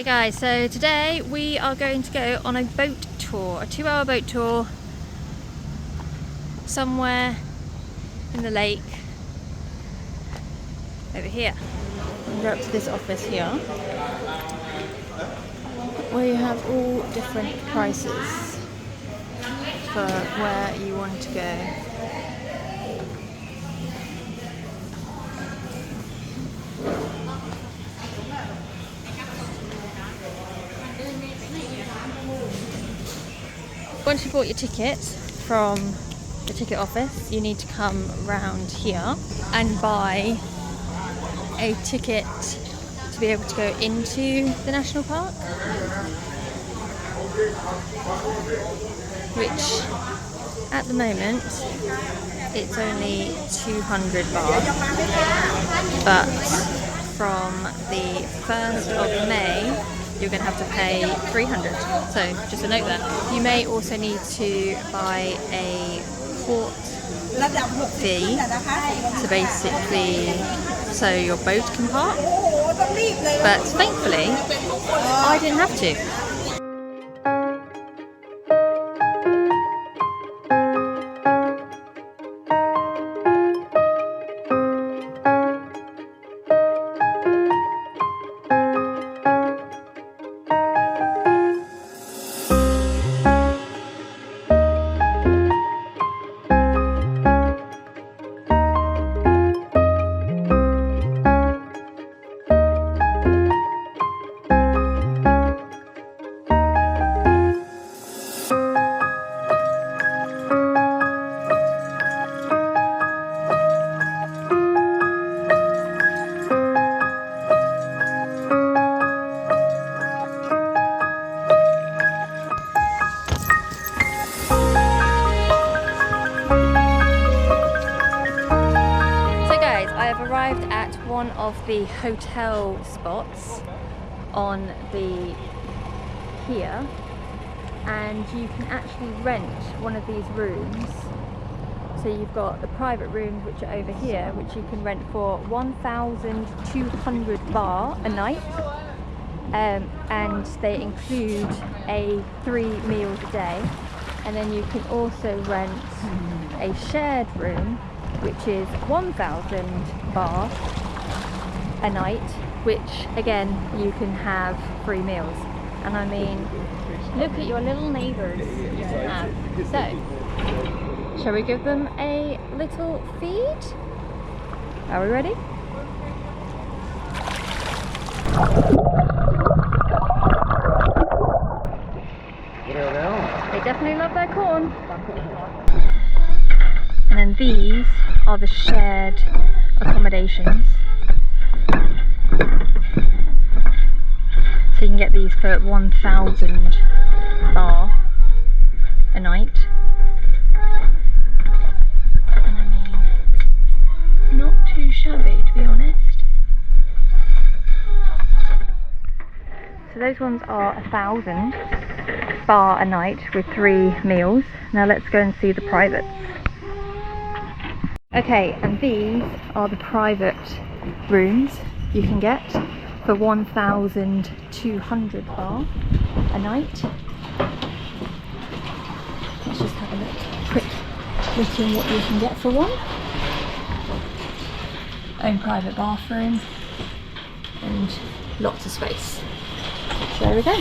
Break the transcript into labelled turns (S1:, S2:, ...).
S1: Hey guys, so today we are going to go on a boat tour, a 2-hour boat tour somewhere in the lake over here. We're up to this office here where you have all different prices for where you want to go. Once you bought your ticket from the ticket office, you need to come round here and buy a ticket to be able to go into the national park, which at the moment it's only 200 baht, but from the 1st of May you're going to have to pay 300, so just a note there. You may also need to buy a port fee to basically, so your boat can park, but thankfully I didn't have to. Arrived at one of the hotel spots on the pier, and you can actually rent one of these rooms. So you've got the private rooms, which are over here, which you can rent for 1,200 baht a night, and they include 3 meals a day. And then you can also rent a shared room, which is 1,000 baht a night, which again you can have 3 meals. And I mean, look at your little neighbours you can have. So, shall we give them a little feed? Are we ready? They definitely love their corn. And then these are the shared accommodations. So you can get these for 1,000 baht a night. And I mean, not too shabby, to be honest. So those ones are 1,000 baht a night with 3 meals. Now let's go and see the privates. Okay, and these are the private rooms you can get for 1,200 baht a night. Let's just have a quick look in what you can get for one. Own private bathroom and lots of space. So there we go.